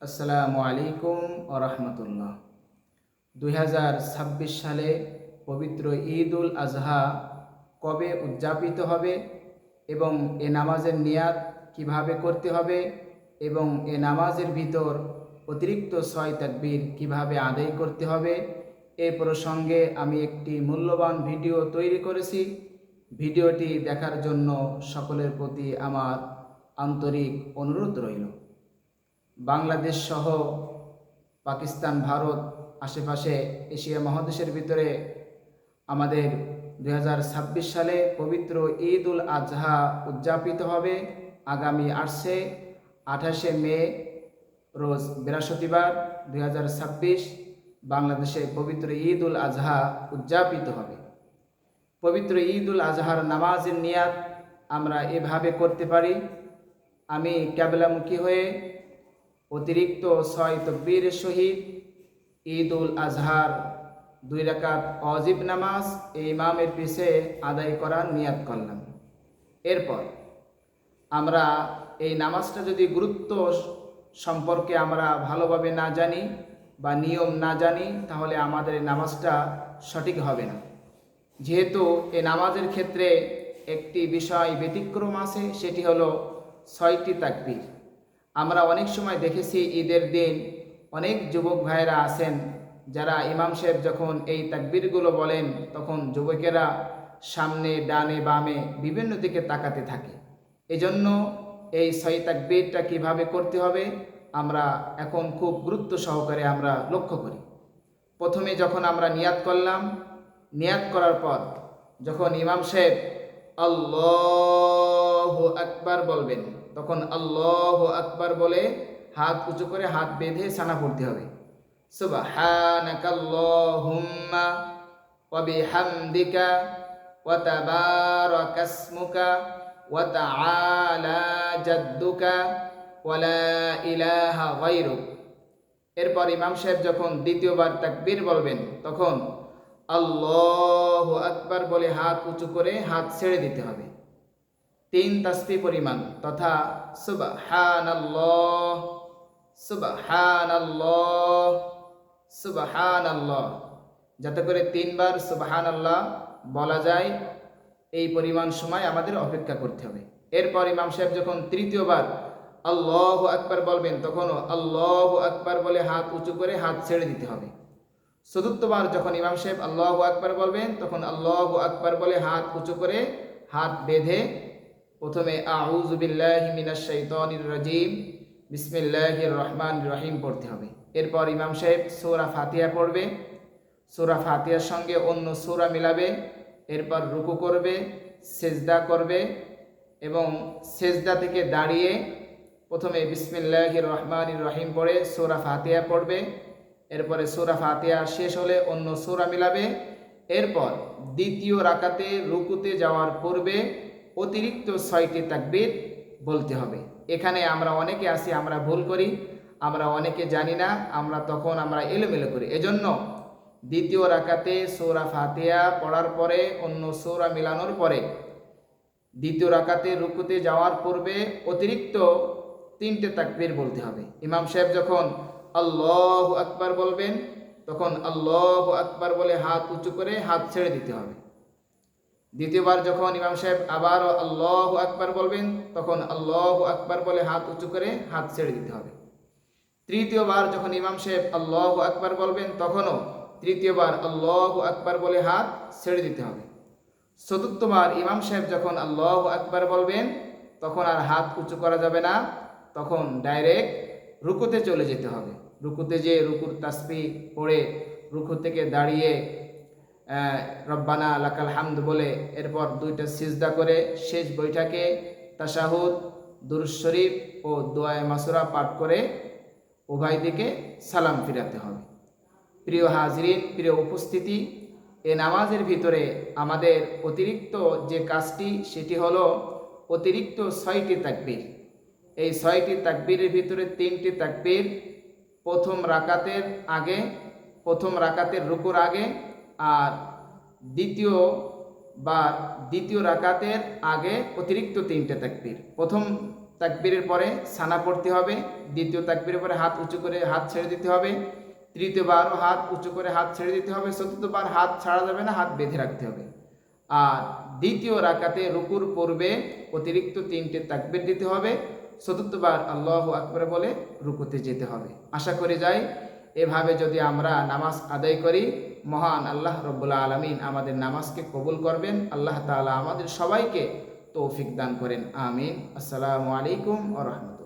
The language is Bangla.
আসসালামু আলাইকুম ওয়া রাহমাতুল্লাহ। 2026 সালে পবিত্র ঈদ উল আজহা কবে উদযাপিত হবে এবং এ নামাজের নিয়াত কিভাবে করতে হবে এবং এ নামাজের ভিতর অতিরিক্ত 6 তাকবীর কিভাবে আদায় করতে হবে, এ প্রসঙ্গে আমি একটি মূল্যবান ভিডিও তৈরি করেছি। ভিডিওটি দেখার জন্য সকলের প্রতি আমার আন্তরিক অনুরোধ রইল। বাংলাদেশ সহ পাকিস্তান, ভারত, আশেপাশে এশিয়া মহাদেশের ভিতরে আমাদের 2026 সালে পবিত্র ঈদ উল আজহা উদযাপিত হবে। আগামী 28শে মে রোজ বৃহস্পতিবার 2026 বাংলাদেশে পবিত্র ঈদ উল আজহা উদযাপিত হবে। পবিত্র ঈদ উল আজহার নামাজের নিয়াত আমরা এভাবে করতে পারি। আমি ক্যাবলামুখী হয়ে অতিরিক্ত 6 তাকবীরের সহিত ঈদ উল আজহার 2 রাকাত ওয়াজিব নামাজ এই ইমামের পিছে আদায় করার নিয়াত করলাম। এরপর আমরা এই নামাজটা যদি গুরুত্ব সম্পর্কে আমরা ভালোভাবে না জানি বা নিয়ম না জানি, তাহলে আমাদের এই নামাজটা সঠিক হবে না। যেহেতু এই নামাজের ক্ষেত্রে একটি বিষয় ব্যতিক্রম আছে, সেটি হলো 6টি তাকবীর। আমরা অনেক সময় দেখেছি ঈদের দিন অনেক যুবক ভাইয়েরা আছেন যারা ইমাম সাহেব যখন এই তাকবীরগুলো বলেন তখন যুবকেরা সামনে, ডানে, বামে বিভিন্ন দিকে তাকাতে থাকে। এজন্য এই 6 তাকবীরটা কিভাবে করতে হবে আমরা এখন খুব গুরুত্ব সহকারে আমরা লক্ষ্য করি। প্রথমে যখন আমরা নিয়াত করলাম, নিয়াত করার পর যখন ইমাম সাহেব আল্লাহু আকবার বলবেন, তখন আল্লাহু আকবার বলে হাত উঁচু করে হাত বেঁধে সানা পড়তে হবে। সুবহানাকাল্লাহুম্মা ওয়া বিহামদিকা ওয়া তাবারাকাসমুকা ওয়া তাআলা জাদ্দুকা ওয়া লা ইলাহা গায়রুক। এরপর ইমাম সাহেব যখন দ্বিতীয়বার তাকবীর বলবেন, তখন আল্লাহু আকবার বলে হাত উঁচু করে হাত ছেড়ে দিতে হবে 3 তাসবিহ পরিমাণ, তথা সুবহানাল্লাহ, সুবহানাল্লাহ, সুবহানাল্লাহ, যাতে করে 3 বার সুবহানাল্লাহ বলা যায় এই পরিমাণ সময় আমাদের অপেক্ষা করতে হবে। এরপর ইমাম সাহেব যখন তৃতীয়বার আল্লাহু আকবার বলবেন, তখনও আল্লাহু আকবার বলে হাত উঁচু করে হাত ছেড়ে দিতে হবে। চতুর্থবার যখন ইমাম সাহেব আল্লাহু আকবার বলবেন, তখন আল্লাহু আকবার বলে হাত উঁচু করে হাত বেঁধে প্রথমে আউযু বিল্লাহি মিনাশ শাইতানির রাজিম বিসমিল্লাহির রহমানির রহিম পড়তে হবে। এরপর ইমাম সাহেব সূরা ফাতিহা পড়বে, সূরা ফাতিহার সঙ্গে অন্য সূরা মিলাবে, এরপর রুকু করবে, সেজদা করবে এবং সেজদা থেকে দাঁড়িয়ে প্রথমে বিসমিল্লাহির রহমানির রহিম পড়ে সূরা ফাতিহা পড়বে। এরপরে সূরা ফাতিহা শেষ হলে অন্য সূরা মিলাবে। এরপর দ্বিতীয় রাকাতে রুকুতে যাওয়ার পূর্বে অতিরিক্ত 6টি তাকবীর বলতে হবে। এখানে আমরা অনেকে আছি, আমরা ভুল করি, আমরা অনেকে জানি না, আমরা এলোমেলো করি। এজন্য দ্বিতীয় রাকাতে সূরা ফাতিহা পড়ার পরে অন্য সূরা মিলানোর পরে দ্বিতীয় রাকাতে রুকুতে যাওয়ার পূর্বে অতিরিক্ত 3টে তাকবীর বলতে হবে। ইমাম সাহেব যখন আল্লাহু আকবার বলবেন, তখন আল্লাহু আকবার বলে হাত উঁচু করে হাত ছেড়ে দিতে হবে। দ্বিতীয়বার যখন ইমাম সাহেব আবারও আল্লাহু আকবার বলবেন, তখন আল্লাহু আকবার বলে হাত উঁচু করে হাত ছেড়ে দিতে হবে। তৃতীয়বার যখন ইমাম সাহেব আল্লাহু আকবার বলবেন, তখনও তৃতীয়বার আল্লাহু আকবার বলে হাত ছেড়ে দিতে হবে। চতুর্থবার ইমাম সাহেব যখন আল্লাহু আকবার বলবেন, তখন আর হাত উঁচু করা যাবে না, তখন ডাইরেক্ট রুকুতে চলে যেতে হবে। রুকুতে যে রুকুর তাসবিহ পড়ে রুকু থেকে দাঁড়িয়ে রব্বানা লাকাল হামদ বলে এরপর 2টা সিজদা করে শেষ বৈঠকে তাশাহুদ, দুরূদ শরীফ ও দোয়ায়ে মাসুরা পাঠ করে উভয় দিকে সালাম ফিরাতে হবে। প্রিয় হাজরিন, প্রিয় উপস্থিতি, এই নামাজের ভিতরে আমাদের অতিরিক্ত যে কাজটি সেটি হলো অতিরিক্ত 6টি তাকবীর। এই 6টি তাকবীরের ভিতরে 3টি তাকবীর প্রথম রাকাতের রুকুর আগে, আর দ্বিতীয় রাকাতের আগে অতিরিক্ত 3টে তাকবীর। প্রথম তাকবীরের পরে সানা পড়তে হবে, দ্বিতীয় তাকবীরের পরে হাত উঁচু করে হাত ছেড়ে দিতে হবে, তৃতীয়বারও হাত উঁচু করে হাত ছেড়ে দিতে হবে, চতুর্থবার হাত ছাড়া যাবে না, হাত বেঁধে রাখতে হবে। আর দ্বিতীয় রাকাতে রুকুর পূর্বে অতিরিক্ত 3টে তাকবীর দিতে হবে, চতুর্থবার আল্লাহু আকবার বলে রুকুতে যেতে হবে। আশা করি যাই এভাবে যদি আমরা নামাজ আদায় করি, মহান আল্লাহ রব্বুল আলামিন আমাদের নামাজকে কবুল করবেন। আল্লাহ তাআলা আমাদের সবাইকে তৌফিক দান করেন, আমিন। আসসালামু আলাইকুম ওয়া রাহমাতুল্লাহ।